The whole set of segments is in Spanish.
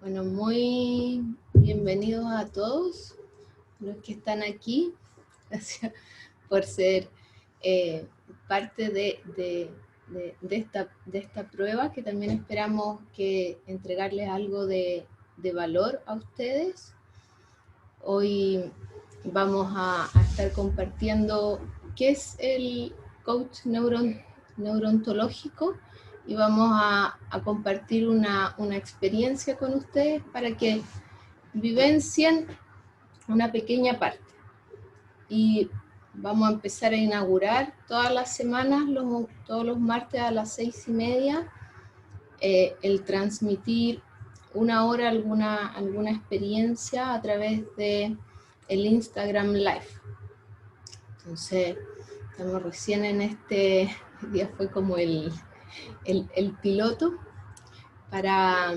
Bueno, muy bienvenidos a todos los que están aquí. Gracias por ser parte de esta prueba, que también esperamos que entregarles algo de valor a ustedes. Hoy vamos a estar compartiendo qué es el coach neurontológico, y vamos a compartir una experiencia con ustedes para que vivencien una pequeña parte. Y vamos a empezar a inaugurar todas las semanas, todos los martes a las 6:30, el transmitir una hora alguna experiencia a través de el Instagram Live. Entonces, estamos recién en este día, fue como el piloto para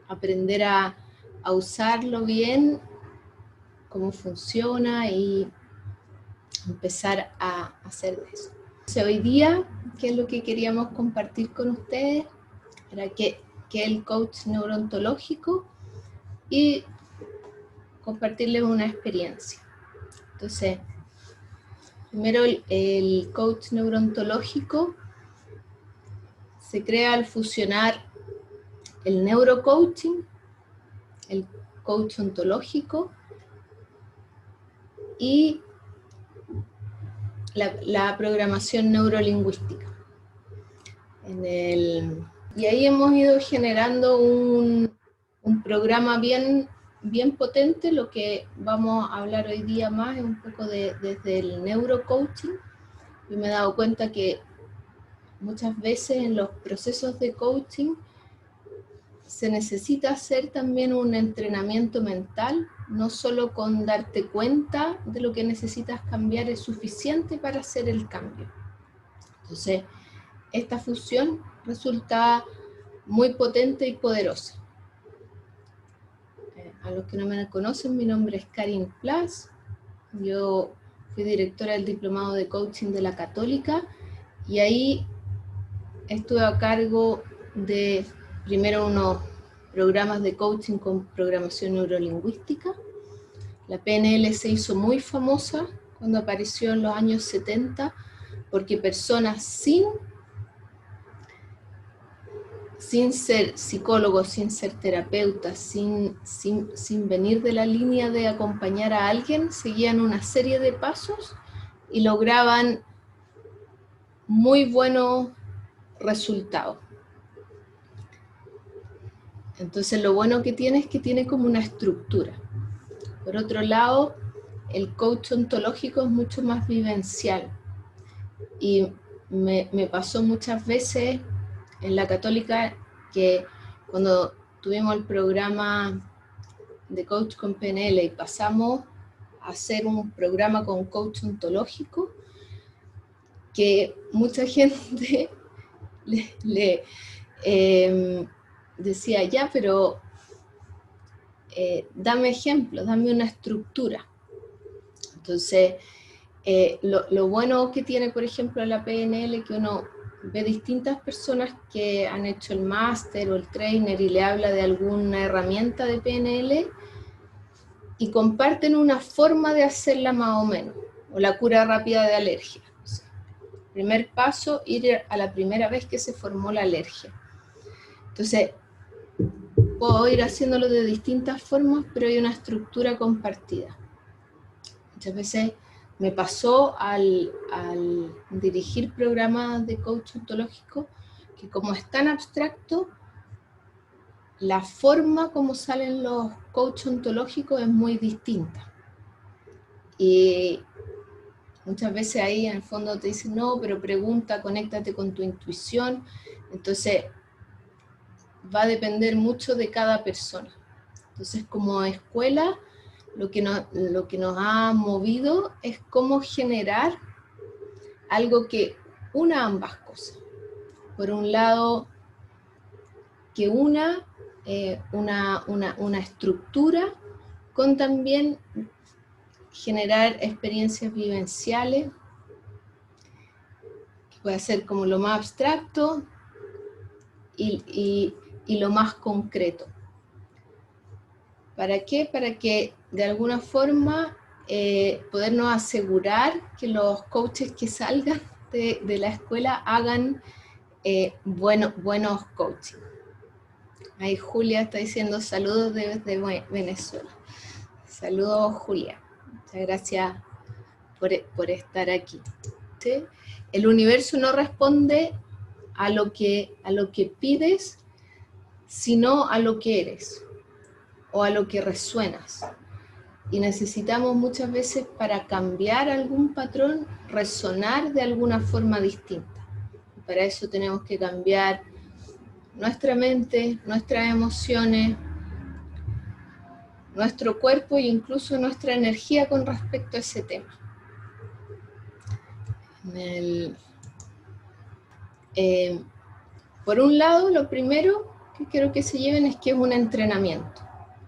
aprender a usarlo bien, cómo funciona y empezar a hacer de eso. Entonces, hoy día, ¿qué es lo que queríamos compartir con ustedes? Era que el coach neurontológico y compartirles una experiencia. Entonces, primero el coach neurontológico se crea al fusionar el neurocoaching, el coach ontológico y la programación neurolingüística. Y ahí hemos ido generando un programa bien potente. Lo que vamos a hablar hoy día más es un poco desde el neurocoaching. Yo me he dado cuenta que muchas veces en los procesos de coaching se necesita hacer también un entrenamiento mental. No solo con darte cuenta de lo que necesitas cambiar es suficiente para hacer el cambio. Entonces, esta fusión resulta muy potente y poderosa. A los que no me conocen, mi nombre es Karin Plas. Yo fui directora del Diplomado de Coaching de la Católica, y ahí estuve a cargo de primero unos programas de coaching con programación neurolingüística. La PNL se hizo muy famosa cuando apareció en los años 70, porque personas sin ser psicólogos, sin ser terapeutas, sin venir de la línea de acompañar a alguien, seguían una serie de pasos y lograban muy buenos resultados. Entonces, lo bueno que tiene es que tiene como una estructura. Por otro lado, el coach ontológico es mucho más vivencial. Y me pasó muchas veces en la Católica que cuando tuvimos el programa de coach con PNL y pasamos a hacer un programa con coach ontológico, que mucha gente decía, ya, pero dame ejemplos, dame una estructura. Entonces, lo bueno que tiene, por ejemplo, la PNL, que uno ve distintas personas que han hecho el máster o el trainer y le habla de alguna herramienta de PNL y comparten una forma de hacerla más o menos, o la cura rápida de alergia. O sea, primer paso, ir a la primera vez que se formó la alergia. Entonces, puedo ir haciéndolo de distintas formas, pero hay una estructura compartida. Muchas veces me pasó al dirigir programas de coach ontológico que, como es tan abstracto, la forma como salen los coach ontológicos es muy distinta. Y muchas veces ahí en el fondo te dicen, no, pero pregunta, conéctate con tu intuición. Entonces, va a depender mucho de cada persona. Entonces, como escuela, lo que nos ha movido es cómo generar algo que una ambas cosas. Por un lado, que una estructura con también generar experiencias vivenciales, que puede ser como lo más abstracto y lo más concreto. ¿Para qué? Para que de alguna forma podernos asegurar que los coaches que salgan de la escuela hagan buenos coaching. Ahí Julia está diciendo saludos desde Venezuela. Saludos, Julia. Muchas gracias por estar aquí. ¿Sí? El universo no responde a lo que pides, sino a lo que eres o a lo que resuenas. Y necesitamos muchas veces, para cambiar algún patrón, resonar de alguna forma distinta. Para eso tenemos que cambiar nuestra mente, nuestras emociones, nuestro cuerpo e incluso nuestra energía con respecto a ese tema. Por un lado, lo primero que quiero que se lleven es que es un entrenamiento.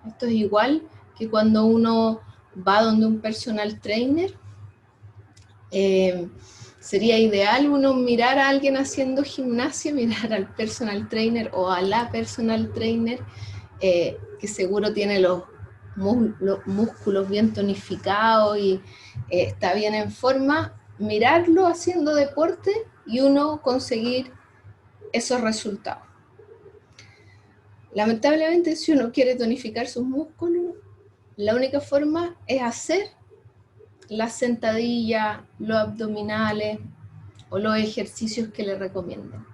Esto es igual que cuando uno va donde un personal trainer. Sería ideal uno mirar a alguien haciendo gimnasia, mirar al personal trainer o a la personal trainer, que seguro tiene los músculos bien tonificados y está bien en forma, mirarlo haciendo deporte y uno conseguir esos resultados. Lamentablemente, si uno quiere tonificar sus músculos, la única forma es hacer las sentadillas, los abdominales o los ejercicios que le recomienden.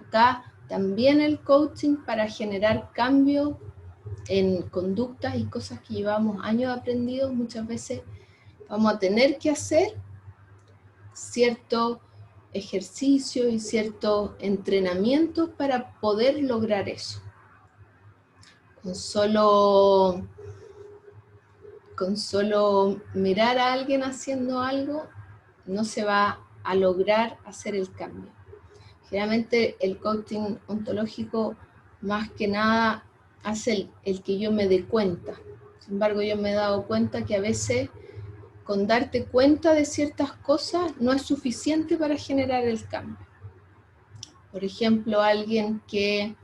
Acá también el coaching, para generar cambios en conductas y cosas que llevamos años aprendidos, muchas veces vamos a tener que hacer ciertos ejercicios y ciertos entrenamientos para poder lograr eso. Con solo mirar a alguien haciendo algo, no se va a lograr hacer el cambio. Generalmente el coaching ontológico más que nada hace el que yo me dé cuenta. Sin embargo, yo me he dado cuenta que a veces con darte cuenta de ciertas cosas no es suficiente para generar el cambio. Por ejemplo, alguien que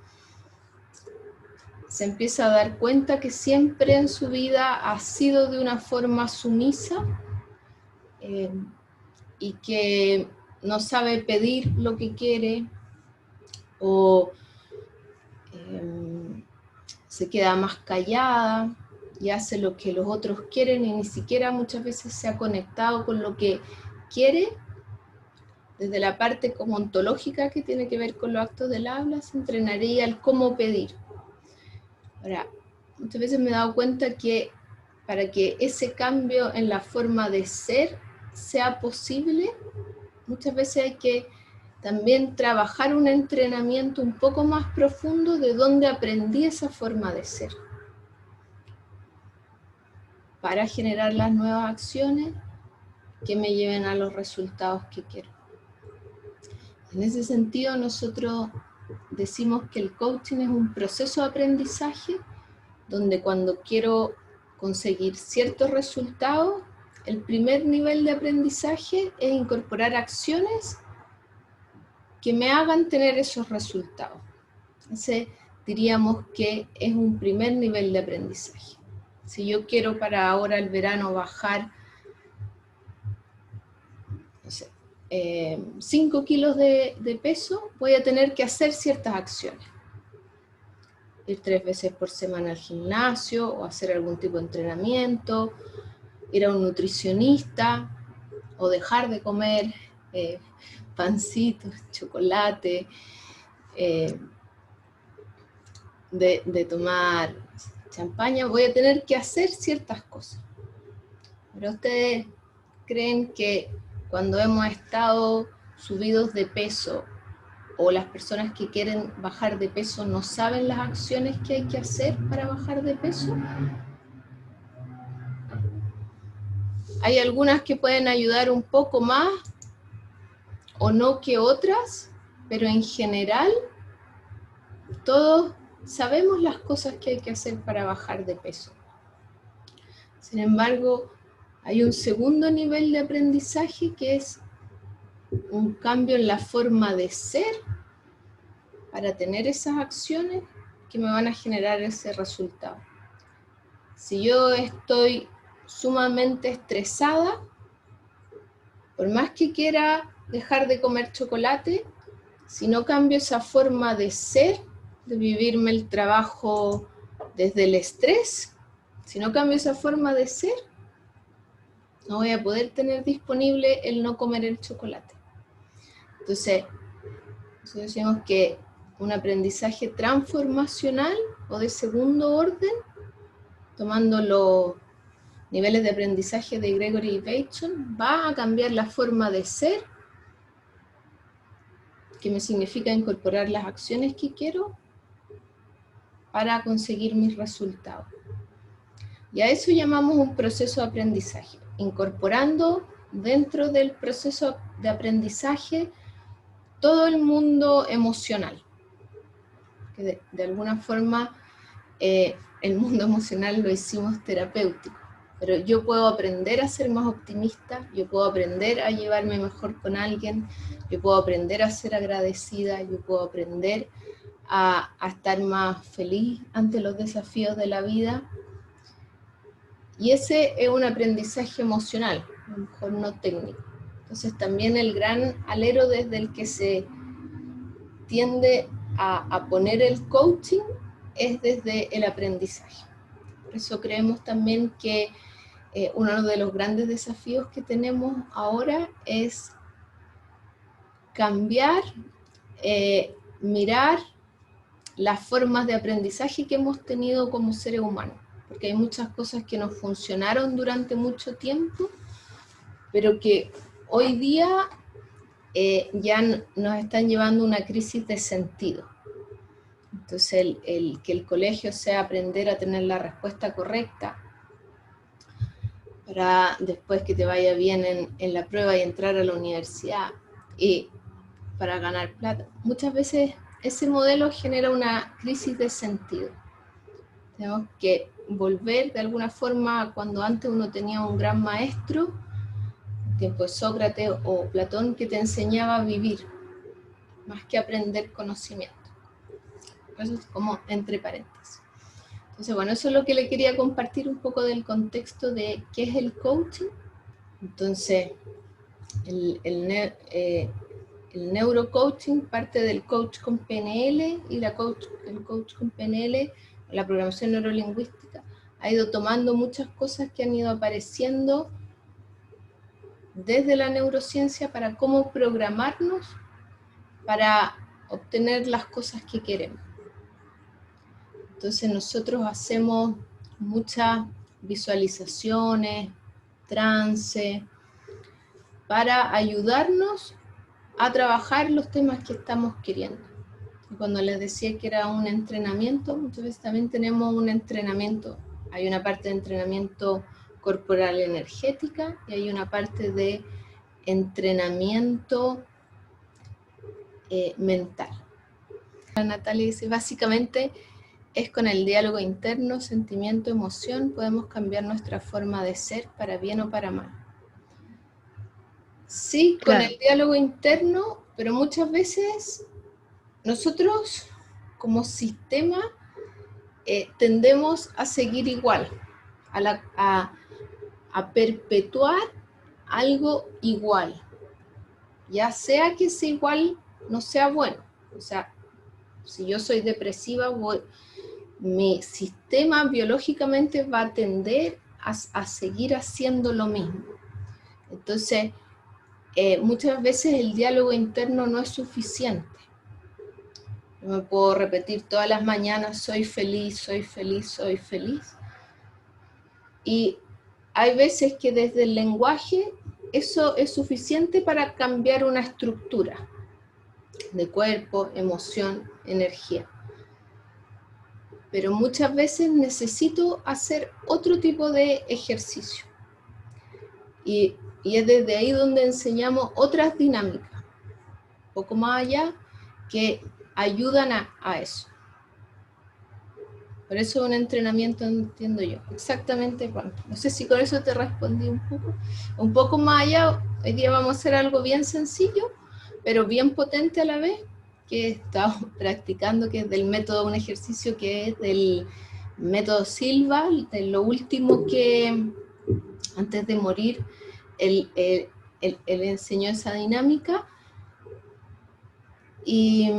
se empieza a dar cuenta que siempre en su vida ha sido de una forma sumisa y que no sabe pedir lo que quiere o se queda más callada y hace lo que los otros quieren y ni siquiera muchas veces se ha conectado con lo que quiere. Desde la parte como ontológica, que tiene que ver con los actos del habla, se entrenaría el cómo pedir. Ahora, muchas veces me he dado cuenta que para que ese cambio en la forma de ser sea posible, muchas veces hay que también trabajar un entrenamiento un poco más profundo de dónde aprendí esa forma de ser, para generar las nuevas acciones que me lleven a los resultados que quiero. En ese sentido, nosotros decimos que el coaching es un proceso de aprendizaje donde cuando quiero conseguir ciertos resultados, el primer nivel de aprendizaje es incorporar acciones que me hagan tener esos resultados. Entonces, diríamos que es un primer nivel de aprendizaje. Si yo quiero para ahora el verano bajar, no sé, 5 kilos de peso, voy a tener que hacer ciertas acciones. Ir 3 veces por semana al gimnasio o hacer algún tipo de entrenamiento, ir a un nutricionista o dejar de comer pancitos, chocolate, de tomar champaña. Voy a tener que hacer ciertas cosas. Pero ustedes creen que cuando hemos estado subidos de peso o las personas que quieren bajar de peso no saben las acciones que hay que hacer para bajar de peso? Hay algunas que pueden ayudar un poco más o no que otras, pero en general todos sabemos las cosas que hay que hacer para bajar de peso. Sin embargo, hay un segundo nivel de aprendizaje que es un cambio en la forma de ser para tener esas acciones que me van a generar ese resultado. Si yo estoy sumamente estresada, por más que quiera dejar de comer chocolate, si no cambio esa forma de ser, de vivirme el trabajo desde el estrés, si no cambio esa forma de ser, no voy a poder tener disponible el no comer el chocolate. Entonces, nosotros decimos que un aprendizaje transformacional o de segundo orden, tomando los niveles de aprendizaje de Gregory y Bateson, va a cambiar la forma de ser, que me significa incorporar las acciones que quiero para conseguir mis resultados. Y a eso llamamos un proceso de aprendizaje, incorporando dentro del proceso de aprendizaje todo el mundo emocional. Que de alguna forma el mundo emocional lo hicimos terapéutico, pero yo puedo aprender a ser más optimista, yo puedo aprender a llevarme mejor con alguien, yo puedo aprender a ser agradecida, yo puedo aprender a estar más feliz ante los desafíos de la vida. Y ese es un aprendizaje emocional, a lo mejor no técnico. Entonces también el gran alero desde el que se tiende a poner el coaching es desde el aprendizaje. Por eso creemos también que uno de los grandes desafíos que tenemos ahora es cambiar, mirar las formas de aprendizaje que hemos tenido como seres humanos, porque hay muchas cosas que nos funcionaron durante mucho tiempo, pero que hoy día ya nos están llevando a una crisis de sentido. Entonces que el colegio sea aprender a tener la respuesta correcta para después que te vaya bien en la prueba y entrar a la universidad y para ganar plata. Muchas veces ese modelo genera una crisis de sentido. Tenemos que volver de alguna forma a cuando antes uno tenía un gran maestro, tiempo de Sócrates o Platón, que te enseñaba a vivir, más que aprender conocimiento. Eso es como entre paréntesis. Entonces, bueno, eso es lo que le quería compartir un poco del contexto de qué es el coaching. Entonces, el neurocoaching parte del coach con PNL y el coach con PNL, la programación neurolingüística, ha ido tomando muchas cosas que han ido apareciendo desde la neurociencia para cómo programarnos para obtener las cosas que queremos. Entonces nosotros hacemos muchas visualizaciones, trance, para ayudarnos a trabajar los temas que estamos queriendo. Y cuando les decía que era un entrenamiento, muchas veces también tenemos un entrenamiento. Hay una parte de entrenamiento corporal energética y hay una parte de entrenamiento mental. Natalia dice, básicamente es con el diálogo interno, sentimiento, emoción, podemos cambiar nuestra forma de ser para bien o para mal. Sí, con el diálogo interno, pero muchas veces nosotros como sistema tendemos a seguir igual, a perpetuar algo igual, ya sea que ese igual no sea bueno. O sea, si yo soy depresiva, mi sistema biológicamente va a tender a seguir haciendo lo mismo. Entonces, muchas veces el diálogo interno no es suficiente. Yo me puedo repetir todas las mañanas, soy feliz, soy feliz, soy feliz. Y hay veces que desde el lenguaje eso es suficiente para cambiar una estructura de cuerpo, emoción, energía. Pero muchas veces necesito hacer otro tipo de ejercicio. Y es desde ahí donde enseñamos otras dinámicas, un poco más allá, que ayudan a eso. Por eso un entrenamiento, entiendo yo, exactamente cuánto. No sé si con eso te respondí un poco. Un poco más allá, hoy día vamos a hacer algo bien sencillo, pero bien potente a la vez, que he estado practicando, que es del método, un ejercicio que es del método Silva, de lo último que, antes de morir, él enseñó esa dinámica, y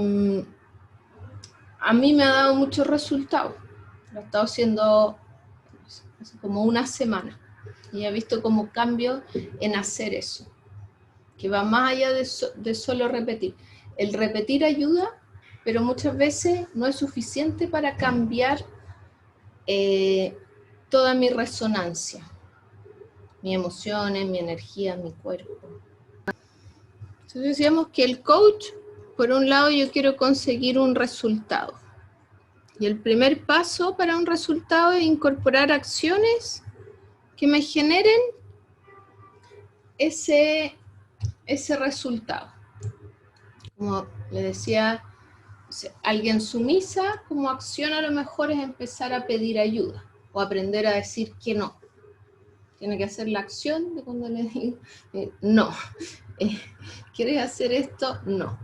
a mí me ha dado muchos resultados. Lo he estado haciendo hace como una semana, y he visto como cambio en hacer eso, que va más allá de solo repetir. El repetir ayuda, pero muchas veces no es suficiente para cambiar toda mi resonancia, mis emociones, mi energía, mi cuerpo. Entonces decíamos que el coach, por un lado, yo quiero conseguir un resultado. Y el primer paso para un resultado es incorporar acciones que me generen ese resultado. Como le decía, alguien sumisa, como acción a lo mejor es empezar a pedir ayuda o aprender a decir que no. Tiene que hacer la acción de cuando le digo no. ¿Quieres hacer esto? No.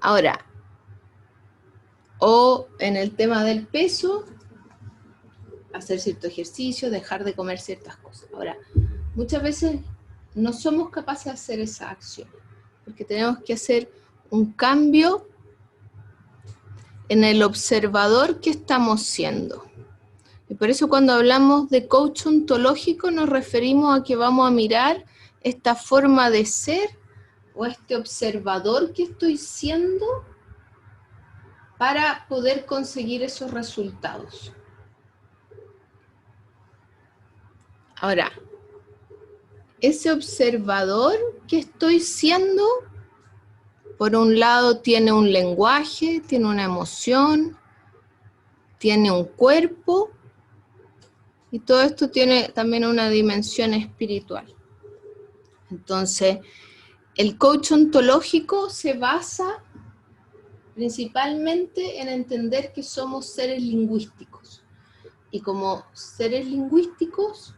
Ahora, o en el tema del peso, hacer cierto ejercicio, dejar de comer ciertas cosas. Ahora, muchas veces no somos capaces de hacer esa acción, porque tenemos que hacer un cambio en el observador que estamos siendo. Y por eso cuando hablamos de coach ontológico nos referimos a que vamos a mirar esta forma de ser o este observador que estoy siendo para poder conseguir esos resultados. Ahora, ese observador que estoy siendo, por un lado tiene un lenguaje, tiene una emoción, tiene un cuerpo, y todo esto tiene también una dimensión espiritual. Entonces, el coach ontológico se basa principalmente en entender que somos seres lingüísticos. Y como seres lingüísticos,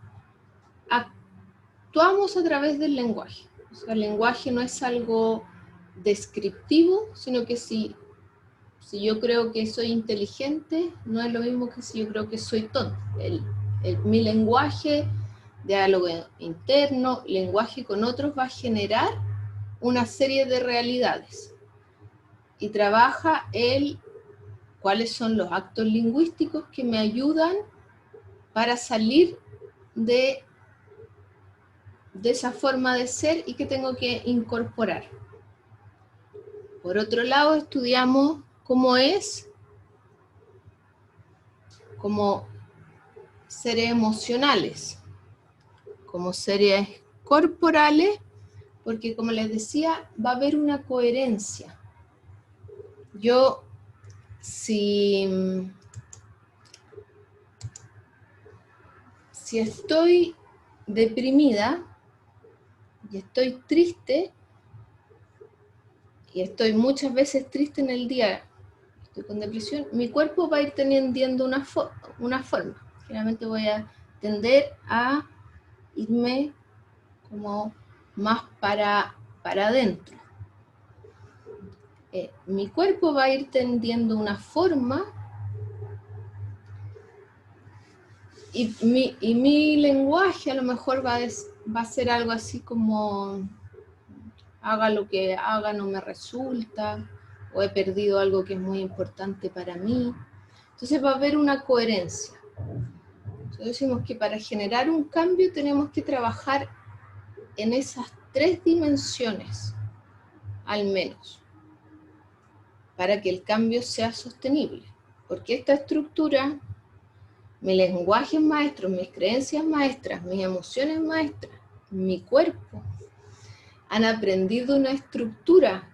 actuamos a través del lenguaje. O sea, el lenguaje no es algo descriptivo, sino que si yo creo que soy inteligente, no es lo mismo que si yo creo que soy tonto. Mi lenguaje, diálogo interno, lenguaje con otros, va a generar una serie de realidades. Y trabaja cuáles son los actos lingüísticos que me ayudan para salir de esa forma de ser y que tengo que incorporar. Por otro lado, estudiamos cómo es como seres emocionales, como seres corporales, porque como les decía, va a haber una coherencia. Yo, si estoy deprimida y estoy triste, y estoy muchas veces triste en el día, estoy con depresión, mi cuerpo va a ir teniendo una forma. Generalmente voy a tender a irme como más para adentro. Mi cuerpo va a ir tendiendo una forma y mi lenguaje a lo mejor va a ser algo así como haga lo que haga, no me resulta, o he perdido algo que es muy importante para mí. Entonces va a haber una coherencia. Entonces decimos que para generar un cambio tenemos que trabajar en esas 3 dimensiones, al menos, para que el cambio sea sostenible. Porque esta estructura, mi lenguaje maestro, mis creencias maestras, mis emociones maestras, mi cuerpo, han aprendido una estructura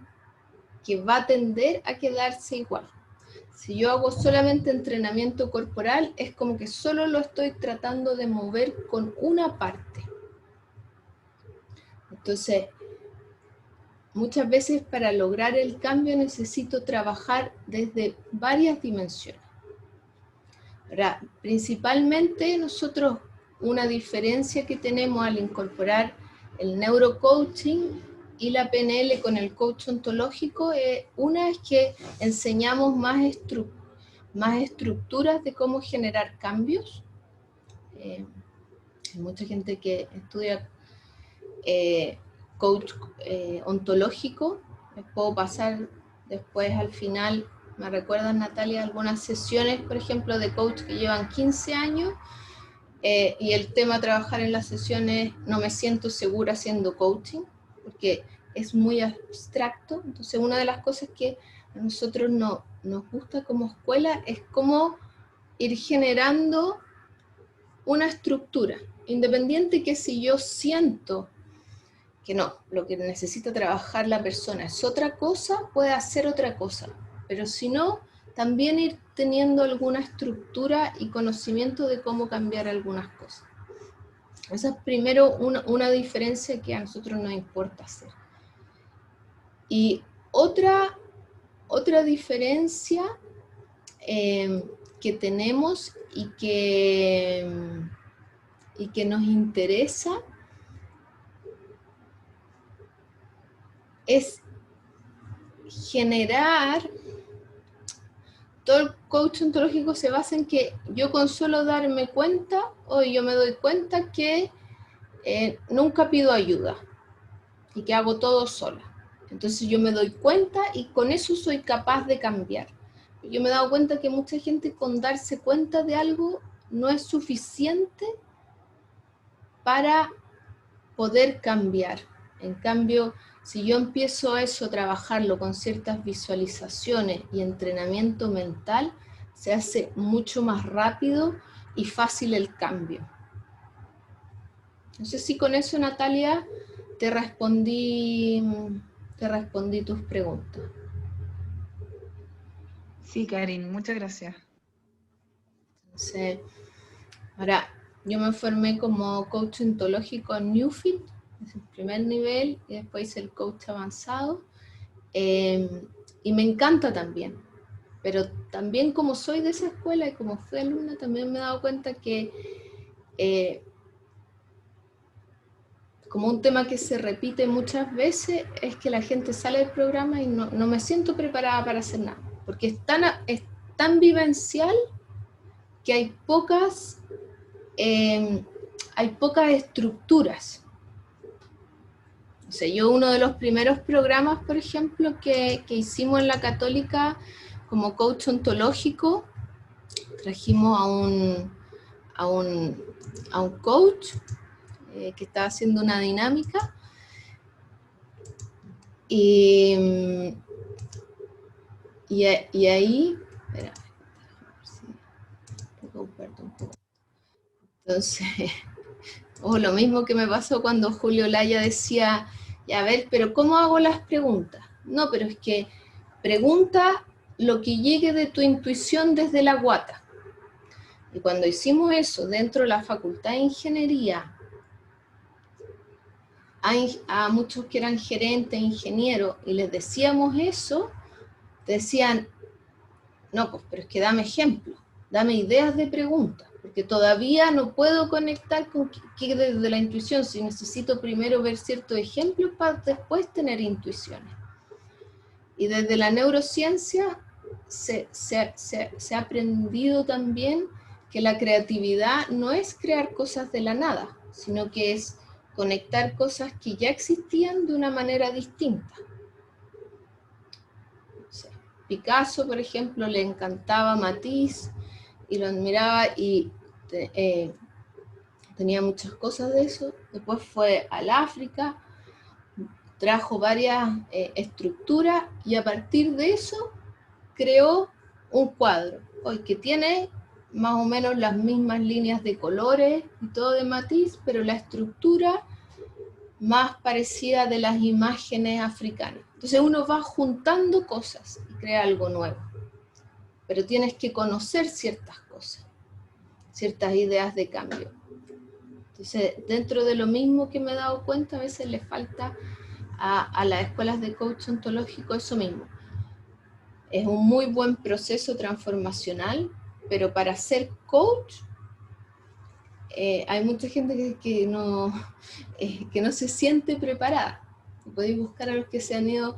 que va a tender a quedarse igual. Si yo hago solamente entrenamiento corporal, es como que solo lo estoy tratando de mover con una parte. Entonces, muchas veces para lograr el cambio necesito trabajar desde varias dimensiones. Ahora, principalmente nosotros, una diferencia que tenemos al incorporar el neurocoaching y la PNL con el coach ontológico, una es que enseñamos más estructuras de cómo generar cambios. Hay mucha gente que estudia coach ontológico. Les puedo pasar después al final, me recuerdan, Natalia, algunas sesiones, por ejemplo, de coach que llevan 15 años, y el tema a trabajar en las sesiones, no me siento segura haciendo coaching, porque es muy abstracto. Entonces, una de las cosas que a nosotros nos gusta como escuela es cómo ir generando una estructura, independiente que si yo siento que no, lo que necesita trabajar la persona es otra cosa, puede hacer otra cosa, pero si no, también ir teniendo alguna estructura y conocimiento de cómo cambiar algunas cosas. Esa es primero una diferencia que a nosotros nos importa hacer. Y otra diferencia que tenemos y que nos interesa es generar, todo el coach ontológico se basa en que yo con solo darme cuenta, yo me doy cuenta que nunca pido ayuda y que hago todo sola. Entonces yo me doy cuenta y con eso soy capaz de cambiar. Yo me he dado cuenta que mucha gente con darse cuenta de algo no es suficiente para poder cambiar. En cambio, si yo empiezo eso, a trabajarlo con ciertas visualizaciones y entrenamiento mental, se hace mucho más rápido y fácil el cambio. No sé si con eso, Natalia, te respondí tus preguntas. Sí, Karin, muchas gracias. Entonces, ahora, yo me formé como coach ontológico en Newfield, es el primer nivel, y después hice el coach avanzado, y me encanta también, pero también como soy de esa escuela y como fui alumna, también me he dado cuenta que como un tema que se repite muchas veces es que la gente sale del programa y no me siento preparada para hacer nada, porque es tan vivencial que hay pocas estructuras. O sea, yo uno de los primeros programas, por ejemplo, que hicimos en la Católica como coach ontológico, trajimos a un coach que estaba haciendo una dinámica, y ahí, espera, entonces, lo mismo que me pasó cuando Julio Laya decía, ya, a ver, pero ¿cómo hago las preguntas? No, pero es que pregunta lo que llegue de tu intuición desde la guata. Y cuando hicimos eso dentro de la Facultad de Ingeniería, a muchos que eran gerentes, ingenieros, y les decíamos eso, decían, no, pues, pero es que dame ejemplos, dame ideas de preguntas, porque todavía no puedo conectar con que desde la intuición, si necesito primero ver ciertos ejemplos para después tener intuiciones. Y desde la neurociencia se ha aprendido también que la creatividad no es crear cosas de la nada, sino que es conectar cosas que ya existían de una manera distinta. Picasso, por ejemplo, le encantaba Matisse y lo admiraba y tenía muchas cosas de eso. Después fue al África, trajo varias estructuras y a partir de eso creó un cuadro hoy que tiene más o menos las mismas líneas de colores y todo de Matisse, pero la estructura más parecida de las imágenes africanas. Entonces uno va juntando cosas y crea algo nuevo, pero tienes que conocer ciertas cosas, ciertas ideas de cambio. Entonces, dentro de lo mismo que me he dado cuenta, a veces le falta a las escuelas de coach ontológico eso mismo. Es un muy buen proceso transformacional, pero para ser coach hay mucha gente que no se siente preparada. Podéis buscar a los que se han ido,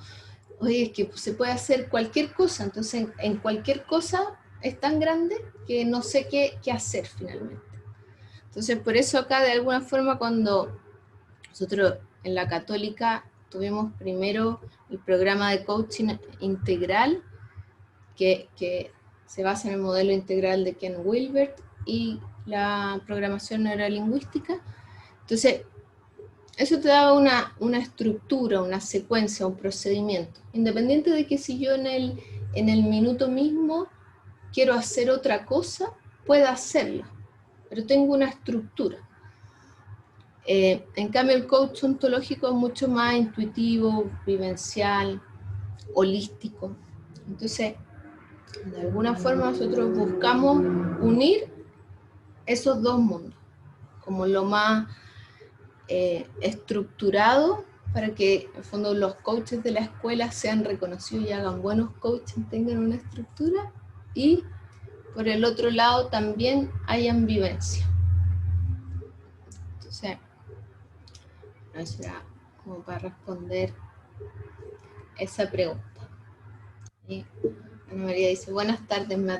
oye, es que se puede hacer cualquier cosa, entonces en cualquier cosa es tan grande que no sé qué hacer finalmente. Entonces, por eso acá, de alguna forma, cuando nosotros en la Católica tuvimos primero el programa de coaching integral, que se basa en el modelo integral de Ken Wilber y la programación neurolingüística. Entonces, eso te daba una estructura, una secuencia, un procedimiento. Independiente de que si yo en el minuto mismo quiero hacer otra cosa, pueda hacerlo, pero tengo una estructura. En cambio, el coach ontológico es mucho más intuitivo, vivencial, holístico. Entonces, de alguna forma nosotros buscamos unir esos dos mundos, como lo más estructurado, para que en el fondo los coaches de la escuela sean reconocidos y hagan buenos coaches, tengan una estructura, y por el otro lado también hayan vivencia. Entonces, eso era como para responder esa pregunta. Y Ana María dice, buenas tardes, me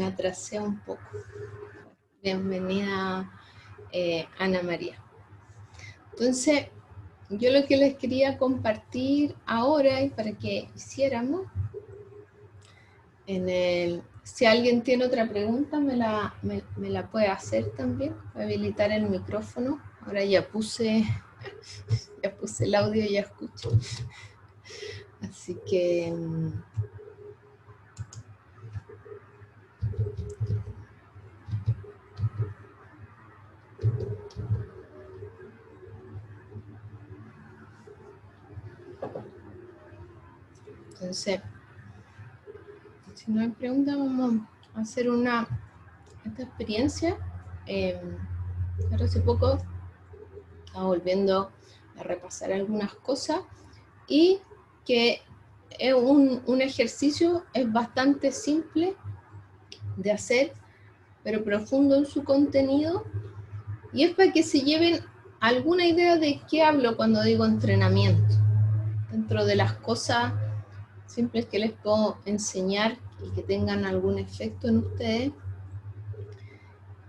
atrasé un poco. Bienvenida, Ana María. Entonces, yo lo que les quería compartir ahora, y para que hiciéramos, si alguien tiene otra pregunta, me la puede hacer también. Voy a habilitar el micrófono. Ahora ya puse el audio y ya escucho. Así que... Entonces, si no hay preguntas, vamos a hacer esta experiencia. Ahora hace poco estaba volviendo a repasar algunas cosas, y que es un ejercicio, es bastante simple de hacer, pero profundo en su contenido, y es para que se lleven alguna idea de qué hablo cuando digo entrenamiento. Dentro de las cosas simples que les puedo enseñar y que tengan algún efecto en ustedes,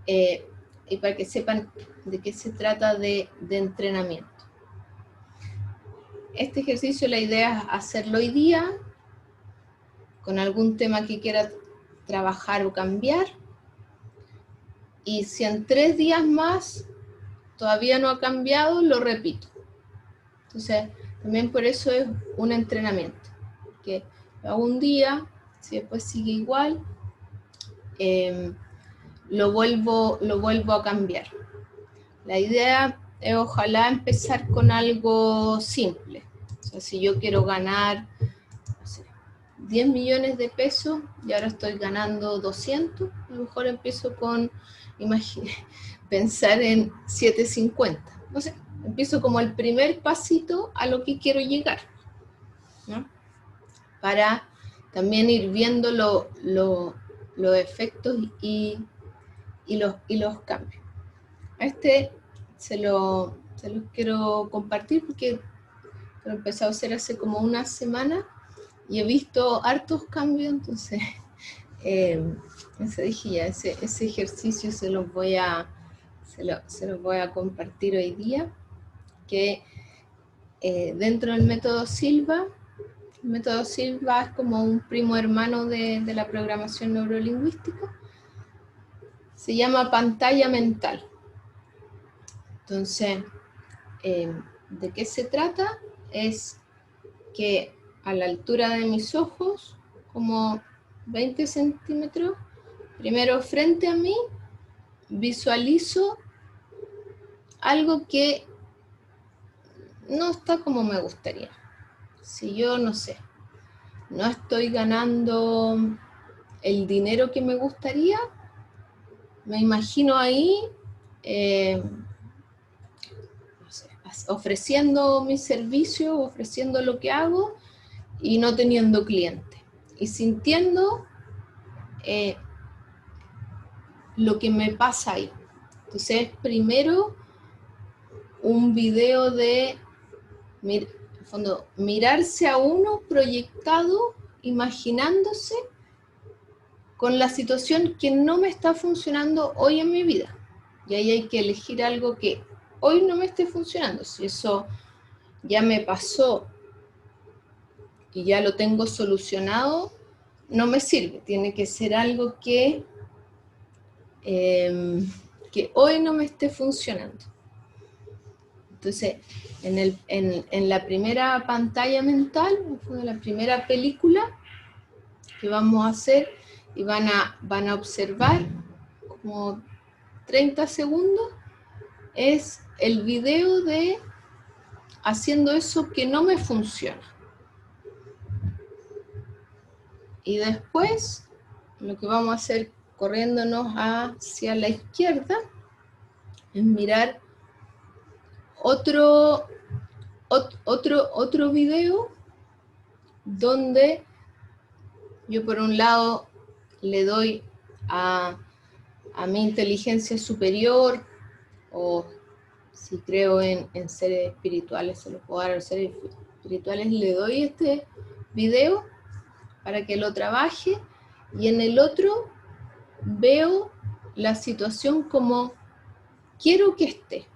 y para que sepan de qué se trata de entrenamiento. Este ejercicio, la idea es hacerlo hoy día, con algún tema que quiera trabajar o cambiar, y si en 3 días más todavía no ha cambiado, lo repito. Entonces, también por eso es un entrenamiento, que lo hago un día, si después sigue igual, lo vuelvo a cambiar. La idea es ojalá empezar con algo simple. O sea, si yo quiero ganar, no sé, 10 millones de pesos y ahora estoy ganando 200, a lo mejor empiezo con, pensar en 750. No sé, empiezo como el primer pasito a lo que quiero llegar, ¿no? Para también ir viendo los efectos y los cambios. A se los quiero compartir porque lo he empezado a hacer hace como una semana y he visto hartos cambios, entonces dije ya, ese ejercicio se los voy a compartir hoy día, que dentro del método Silva, el método Silva es como un primo hermano de la programación neurolingüística, se llama pantalla mental. Entonces, ¿de qué se trata? Es que a la altura de mis ojos, como 20 centímetros, primero frente a mí, visualizo algo que no está como me gustaría. Si yo, no sé, no estoy ganando el dinero que me gustaría, me imagino ahí ofreciendo mi servicio, ofreciendo lo que hago y no teniendo cliente. Y sintiendo lo que me pasa ahí. Entonces, primero, un video de, en el fondo, mirarse a uno proyectado, imaginándose con la situación que no me está funcionando hoy en mi vida. Y ahí hay que elegir algo que hoy no me esté funcionando. Si eso ya me pasó y ya lo tengo solucionado, no me sirve. Tiene que ser algo que hoy no me esté funcionando. Entonces, en la primera pantalla mental, en la primera película que vamos a hacer, y van a observar como 30 segundos, es el video de haciendo eso que no me funciona. Y después, lo que vamos a hacer corriéndonos hacia la izquierda, es mirar otro video donde yo por un lado le doy a mi inteligencia superior, o si creo en seres espirituales, se lo puedo dar a los seres espirituales, le doy este video para que lo trabaje, y en el otro veo la situación como quiero que esté,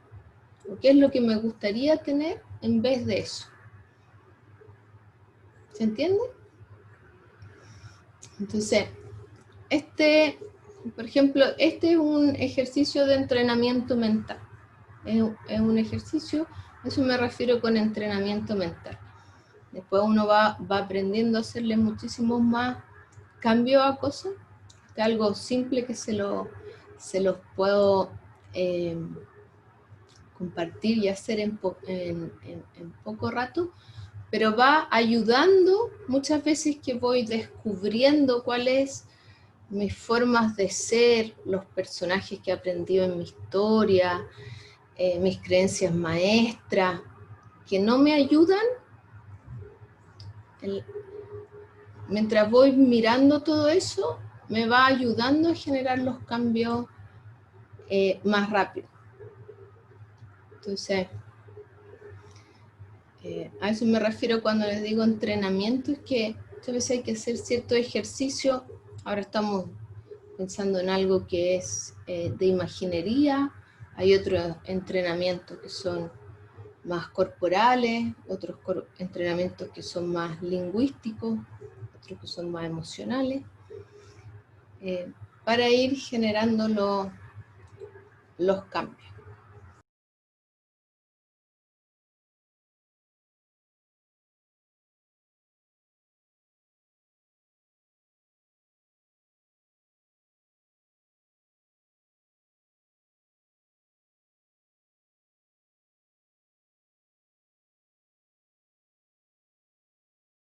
o qué es lo que me gustaría tener en vez de eso. ¿Se entiende? Entonces, por ejemplo, este es un ejercicio de entrenamiento mental. Es un ejercicio, a eso me refiero con entrenamiento mental. Después uno va aprendiendo a hacerle muchísimos más cambios a cosas. Es algo simple que se los puedo compartir y hacer en poco rato, pero va ayudando muchas veces que voy descubriendo cuáles mis formas de ser, los personajes que he aprendido en mi historia, mis creencias maestras, que no me ayudan. Mientras voy mirando todo eso, me va ayudando a generar los cambios más rápido. Entonces, a eso me refiero cuando les digo entrenamiento, es que muchas veces hay que hacer cierto ejercicio. Ahora estamos pensando en algo que es de imaginería, hay otros entrenamientos que son más corporales, otros entrenamientos que son más lingüísticos, otros que son más emocionales, para ir generando los cambios.